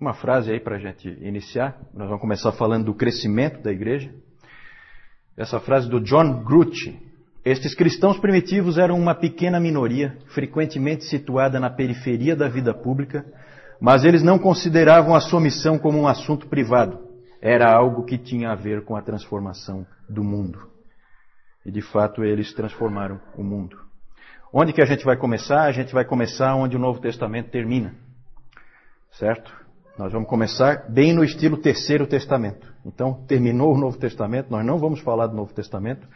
uma frase aí para a gente iniciar. Nós vamos começar falando do crescimento da igreja. Essa frase do John Grucci. Estes cristãos primitivos eram uma pequena minoria, frequentemente situada na periferia da vida pública, mas eles não consideravam a sua missão como um assunto privado. Era algo que tinha a ver com a transformação do mundo. E de fato eles transformaram o mundo. Onde que a gente vai começar? A gente vai começar onde o Novo Testamento termina. Certo? Nós vamos começar bem no estilo Terceiro Testamento. Então, terminou o Novo Testamento, nós não vamos falar do Novo Testamento,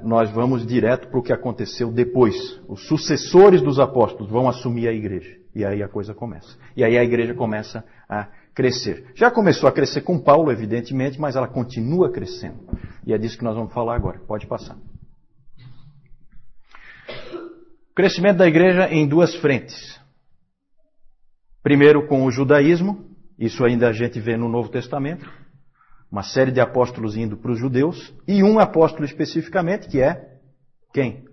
nós vamos direto para o que aconteceu depois. Os sucessores dos apóstolos vão assumir a igreja. E aí a coisa começa. E aí a igreja começa a crescer. Já começou a crescer com Paulo, evidentemente, mas ela continua crescendo. E é disso que nós vamos falar agora. Pode passar. O crescimento da igreja em duas frentes. Primeiro com o judaísmo, isso ainda a gente vê no Novo Testamento, uma série de apóstolos indo para os judeus, e um apóstolo especificamente, que é quem?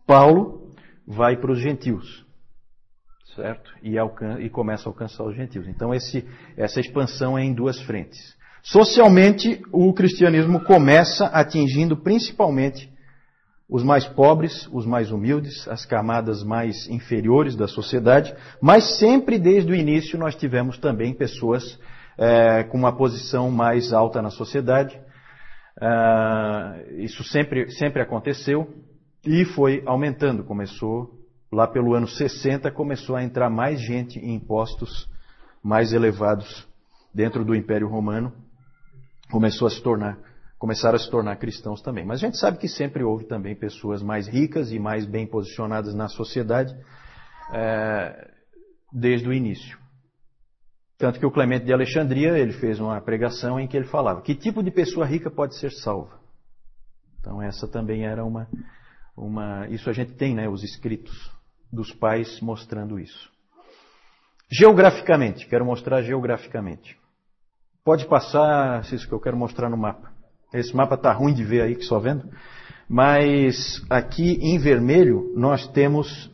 Paulo vai para os gentios, certo? E começa a alcançar os gentios. Então essa expansão é em duas frentes. Socialmente, o cristianismo começa atingindo principalmente os mais pobres, os mais humildes, as camadas mais inferiores da sociedade, mas sempre desde o início nós tivemos também pessoas com uma posição mais alta na sociedade. Isso sempre aconteceu e foi aumentando. Começou lá pelo ano 60, começou a entrar mais gente em postos mais elevados dentro do Império Romano. Começaram a se tornar cristãos também. Mas a gente sabe que sempre houve também pessoas mais ricas e mais bem posicionadas na sociedade desde o início. Tanto que o Clemente de Alexandria, ele fez uma pregação em que ele falava: que tipo de pessoa rica pode ser salva? Então essa também era isso a gente tem, né, os escritos dos pais mostrando isso. Geograficamente, quero mostrar geograficamente. Pode passar, isso que eu quero mostrar no mapa. Esse mapa está ruim de ver aí, que só vendo. Mas aqui em vermelho nós temos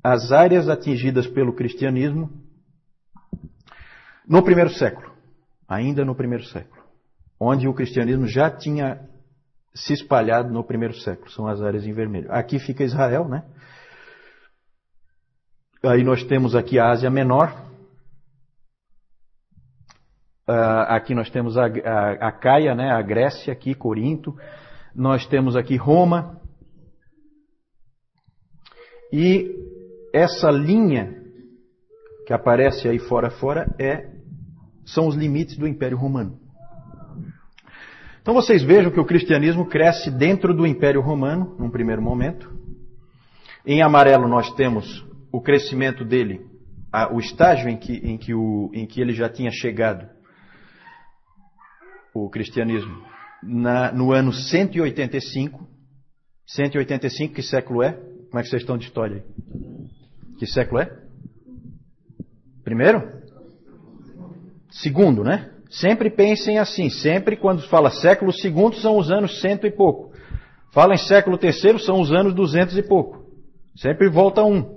as áreas atingidas pelo cristianismo no primeiro século. Ainda no primeiro século. Onde o cristianismo já tinha se espalhado no primeiro século. São as áreas em vermelho. Aqui fica Israel, né? Aí nós temos aqui a Ásia Menor. Aqui nós temos a Caia, né, a Grécia, aqui Corinto. Nós temos aqui Roma. E essa linha que aparece aí fora são os limites do Império Romano. Então vocês vejam que o cristianismo cresce dentro do Império Romano, num primeiro momento. Em amarelo nós temos o crescimento dele, o estágio em que ele já tinha chegado, o cristianismo, no ano 185. 185, que século é? Como é que vocês estão de história aí? Que século é? Primeiro? Segundo, né? Sempre pensem assim. Sempre quando fala século segundo são os anos 100 e pouco. Fala em século terceiro são os anos 200 e pouco. Sempre volta um.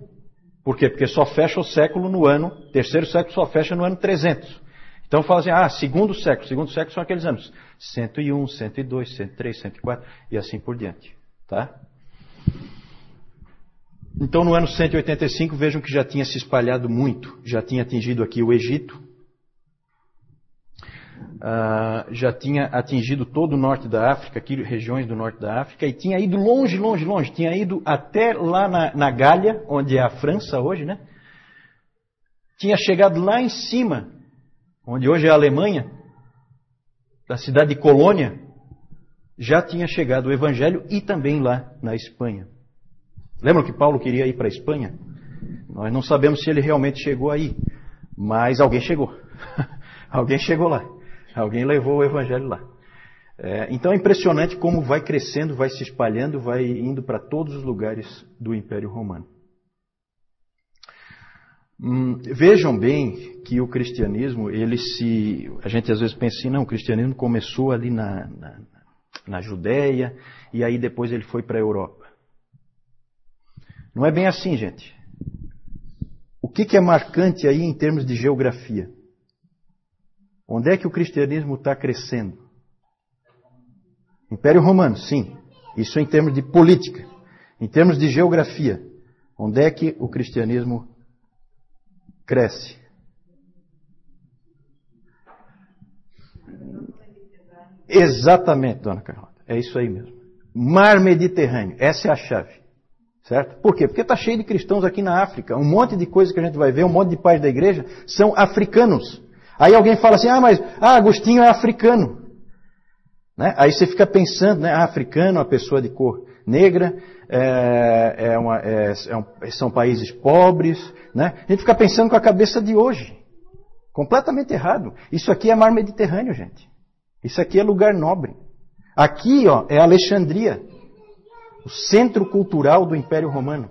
Por quê? Porque só fecha o século no ano, terceiro século só fecha no ano 300. Então fala assim, segundo século são aqueles anos 101, 102, 103, 104 e assim por diante. Tá? Então no ano 185 vejam que já tinha se espalhado muito, já tinha atingido aqui o Egito, já tinha atingido todo o norte da África, aqui regiões do norte da África, e tinha ido longe, tinha ido até lá na Gália, onde é a França hoje, né? Tinha chegado lá em cima, onde hoje é a Alemanha, da cidade de Colônia, já tinha chegado o Evangelho, e também lá na Espanha. Lembram que Paulo queria ir para a Espanha? Nós não sabemos se ele realmente chegou aí, mas alguém chegou. Alguém chegou lá. Alguém levou o Evangelho lá. Então é impressionante como vai crescendo, vai se espalhando, vai indo para todos os lugares do Império Romano. Vejam bem que o cristianismo, a gente às vezes pensa assim, não, o cristianismo começou ali na Judéia e aí depois ele foi para a Europa. Não é bem assim, gente. O que é marcante aí em termos de geografia? Onde é que o cristianismo está crescendo? Império Romano, sim. Isso em termos de política. Em termos de geografia, onde é que o cristianismo cresce? Exatamente, dona Carlota. É isso aí mesmo. Mar Mediterrâneo. Essa é a chave. Certo? Por quê? Porque está cheio de cristãos aqui na África. Um monte de coisa que a gente vai ver, um monte de pais da igreja são africanos. Aí alguém fala assim, mas Agostinho é africano. Né? Aí você fica pensando, né? Africano, a pessoa de cor negra, são países pobres. Né? A gente fica pensando com a cabeça de hoje. Completamente errado. Isso aqui é Mar Mediterrâneo, gente. Isso aqui é lugar nobre. Aqui, é Alexandria, o centro cultural do Império Romano.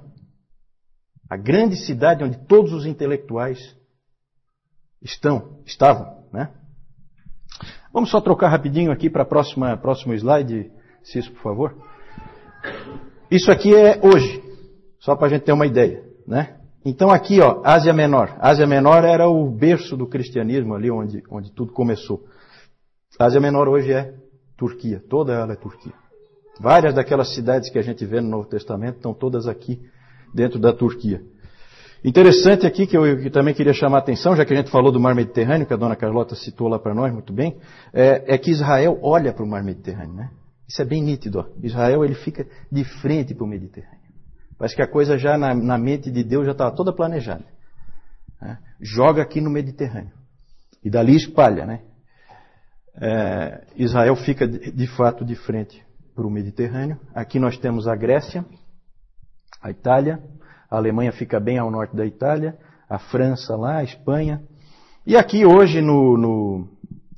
A grande cidade onde todos os intelectuais estavam. Né? Vamos só trocar rapidinho aqui para próximo slide, Cis, por favor. Isso aqui é hoje, só para a gente ter uma ideia. Né? Então aqui, Ásia Menor. Ásia Menor era o berço do cristianismo ali onde tudo começou. Ásia Menor hoje é Turquia, toda ela é Turquia. Várias daquelas cidades que a gente vê no Novo Testamento estão todas aqui dentro da Turquia. Interessante aqui que eu também queria chamar a atenção, já que a gente falou do Mar Mediterrâneo, que a dona Carlota citou lá para nós muito bem, é que Israel olha para o Mar Mediterrâneo. Né? Isso é bem nítido. Israel ele fica de frente para o Mediterrâneo. Parece que a coisa já na mente de Deus já estava toda planejada. Né? Joga aqui no Mediterrâneo. E dali espalha, né? Israel fica de fato de frente para o Mediterrâneo. Aqui nós temos a Grécia, a Itália, a Alemanha fica bem ao norte da Itália, a França lá, a Espanha. E aqui hoje no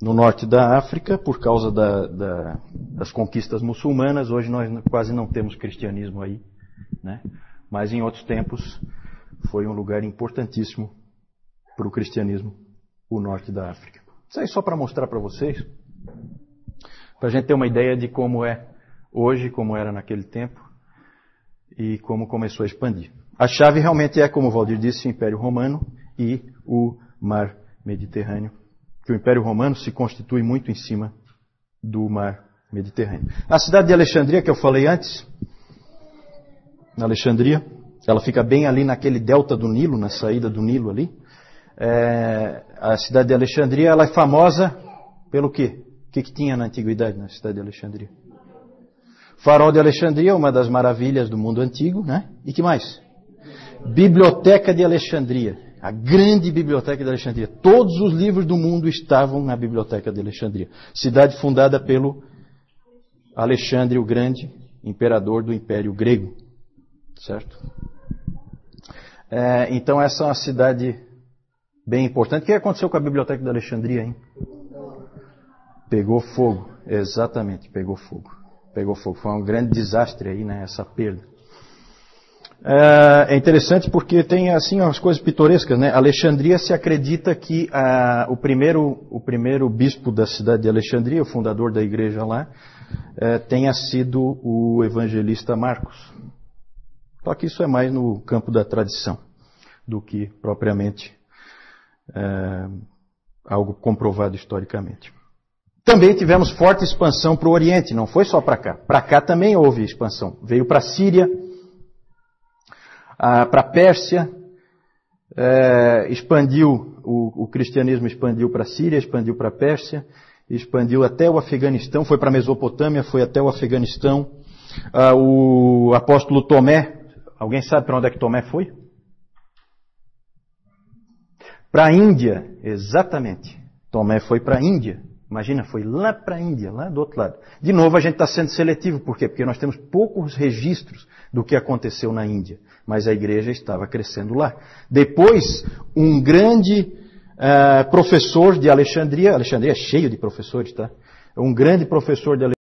norte da África, por causa das conquistas muçulmanas, hoje nós quase não temos cristianismo aí. Né? Mas em outros tempos foi um lugar importantíssimo para o cristianismo, o norte da África. Isso aí só para mostrar para vocês, para a gente ter uma ideia de como é hoje, como era naquele tempo e como começou a expandir. A chave realmente é, como o Valdir disse, o Império Romano e o Mar Mediterrâneo, que o Império Romano se constitui muito em cima do Mar Mediterrâneo. A cidade de Alexandria, que eu falei antes, na Alexandria, ela fica bem ali naquele delta do Nilo, na saída do Nilo ali. A cidade de Alexandria, ela é famosa pelo quê? O que tinha na antiguidade na cidade de Alexandria? Farol de Alexandria, uma das maravilhas do mundo antigo, né? E que mais? Biblioteca de Alexandria, a grande biblioteca de Alexandria. Todos os livros do mundo estavam na biblioteca de Alexandria. Cidade fundada pelo Alexandre o Grande, imperador do Império Grego. Certo? Então essa é uma cidade bem importante. O que aconteceu com a biblioteca de Alexandria, hein? Pegou fogo. Exatamente, pegou fogo. Pegou fogo. Foi um grande desastre aí, né? Essa perda. É interessante porque tem assim umas coisas pitorescas, né? Alexandria se acredita que o primeiro bispo da cidade de Alexandria, o fundador da igreja lá, tenha sido o evangelista Marcos. Só que isso é mais no campo da tradição do que propriamente algo comprovado historicamente. Também tivemos forte expansão para o Oriente, não foi só para cá. Para cá também houve expansão. Veio para a Síria, para a Pérsia, o cristianismo expandiu para a Síria, expandiu para a Pérsia, expandiu até o Afeganistão, foi para a Mesopotâmia, foi até o Afeganistão. O apóstolo Tomé, alguém sabe para onde é que Tomé foi? Para a Índia, exatamente. Tomé foi para a Índia. Imagina, foi lá para a Índia, lá do outro lado. De novo, a gente está sendo seletivo. Por quê? Porque nós temos poucos registros do que aconteceu na Índia. Mas a igreja estava crescendo lá. Depois, um grande professor de Alexandria é cheio de professores, tá? Um grande professor de Alexandria,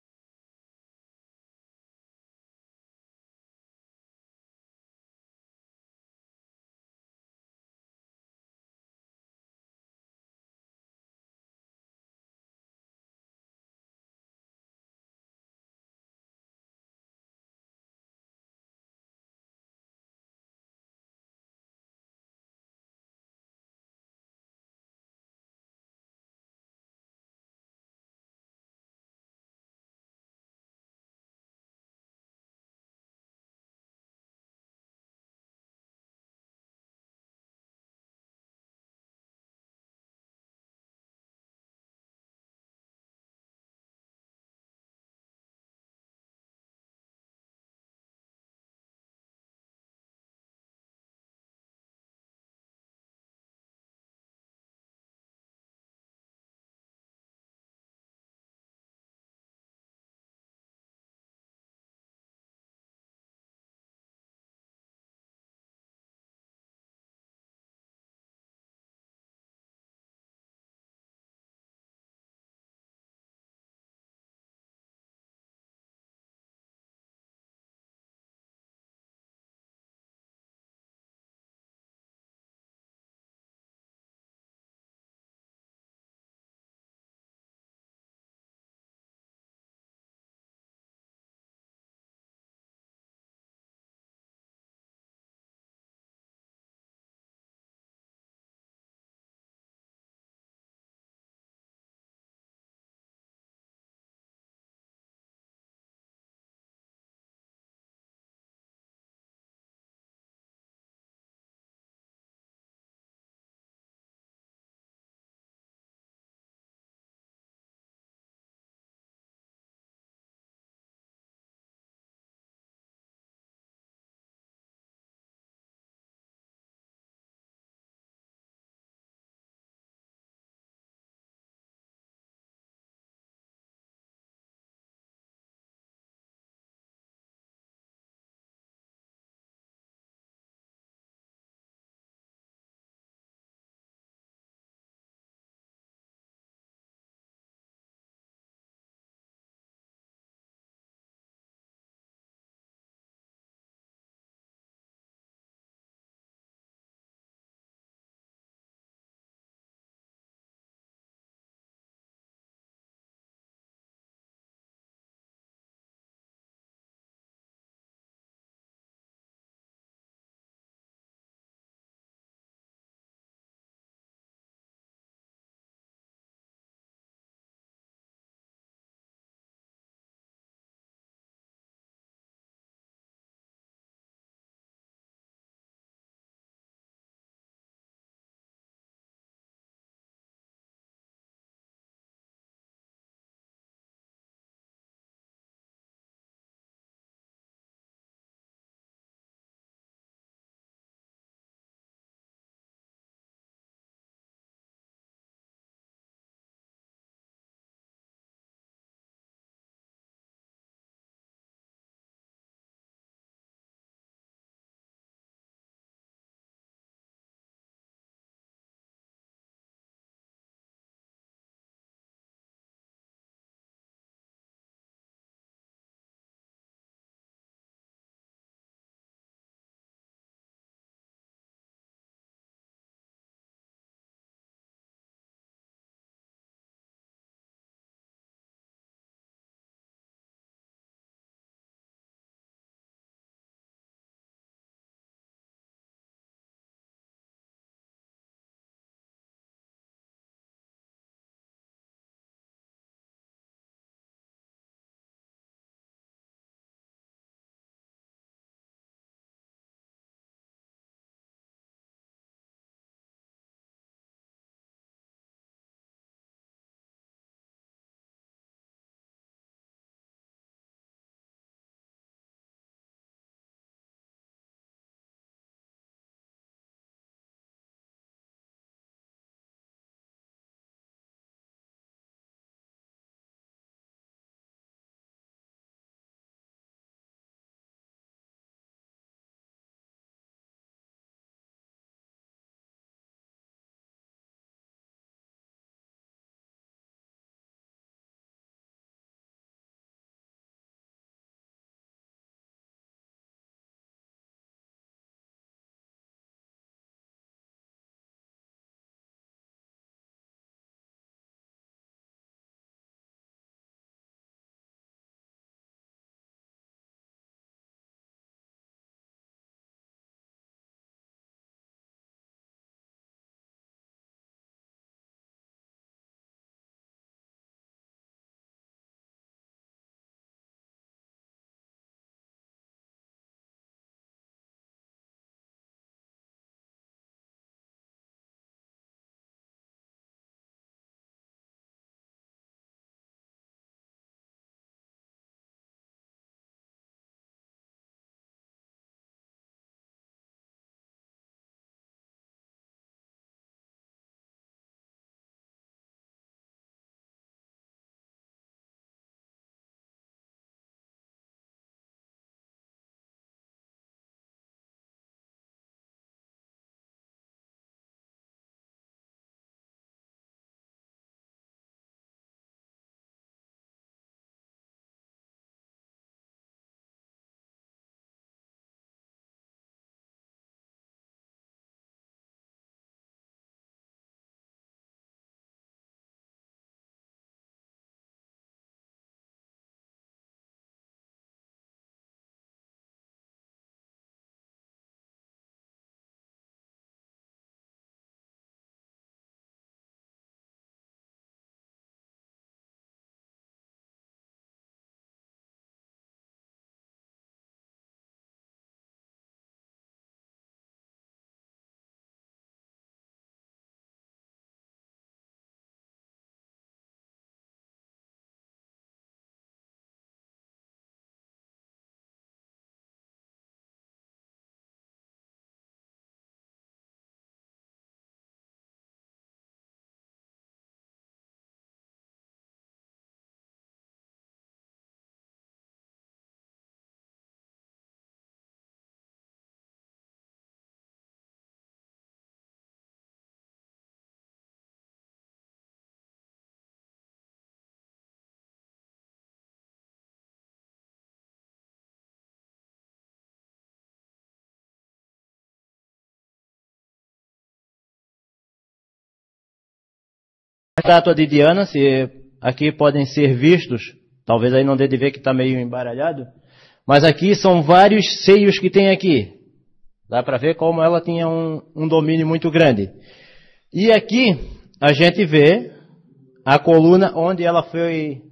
A estátua de Diana, se aqui podem ser vistos, talvez aí não dê de ver que está meio embaralhado, mas aqui são vários seios que tem aqui. Dá para ver como ela tinha um domínio muito grande. E aqui a gente vê a coluna onde ela foi,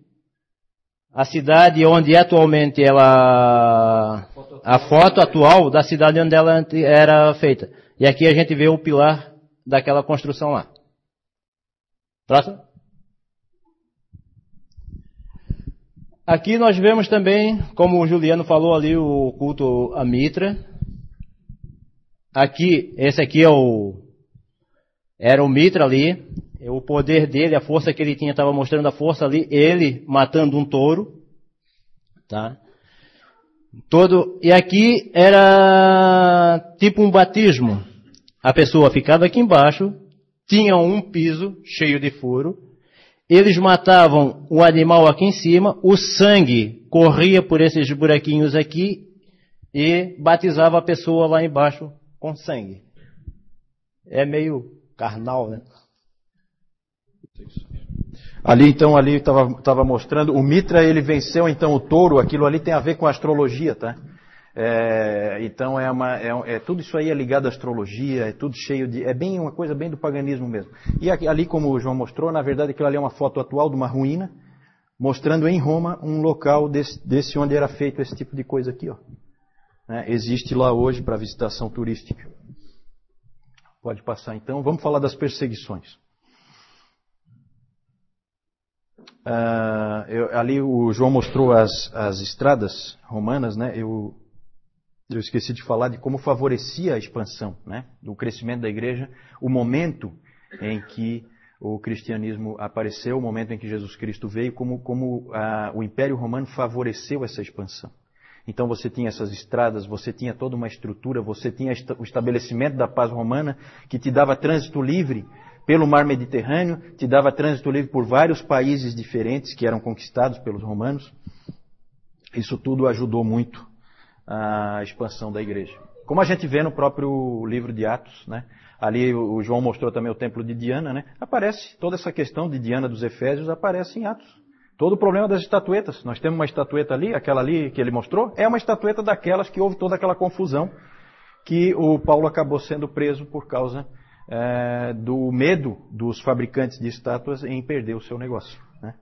a cidade onde atualmente ela, a foto atual da cidade onde ela era feita. E aqui a gente vê o pilar daquela construção lá. Próximo. Aqui nós vemos também, como o Juliano falou ali, o culto a Mitra. Aqui, esse aqui era o Mitra ali. O poder dele, a força que ele tinha, estava mostrando a força ali. Ele matando um touro. Tá? E aqui era tipo um batismo. A pessoa ficava aqui embaixo, tinha um piso cheio de furo. Eles matavam o animal aqui em cima, o sangue corria por esses buraquinhos aqui e batizava a pessoa lá embaixo com sangue. É meio carnal, né? Ali estava mostrando, o Mitra ele venceu então o touro, aquilo ali tem a ver com a astrologia, tá? Então tudo isso aí é ligado à astrologia, é tudo cheio de, é bem uma coisa bem do paganismo mesmo. E ali, como o João mostrou, na verdade aquilo ali é uma foto atual de uma ruína, mostrando em Roma um local desse onde era feito esse tipo de coisa aqui, ó. Existe lá hoje para visitação turística. Pode passar então. Vamos falar das perseguições. Ali o João mostrou as estradas romanas, né? Eu esqueci de falar de como favorecia a expansão, né, do crescimento da igreja, o momento em que o cristianismo apareceu, o momento em que Jesus Cristo veio, como o Império Romano favoreceu essa expansão. Então você tinha essas estradas, você tinha toda uma estrutura, você tinha o estabelecimento da paz romana, que te dava trânsito livre pelo mar Mediterrâneo, te dava trânsito livre por vários países diferentes que eram conquistados pelos romanos. Isso tudo ajudou muito a expansão da igreja. Como a gente vê no próprio livro de Atos, né? Ali o João mostrou também o templo de Diana, né? Aparece, toda essa questão de Diana dos Efésios aparece em Atos. Todo o problema das estatuetas. Nós temos uma estatueta ali, aquela ali que ele mostrou, é uma estatueta daquelas que houve toda aquela confusão, que o Paulo acabou sendo preso por causa do medo dos fabricantes de estátuas em perder o seu negócio, né?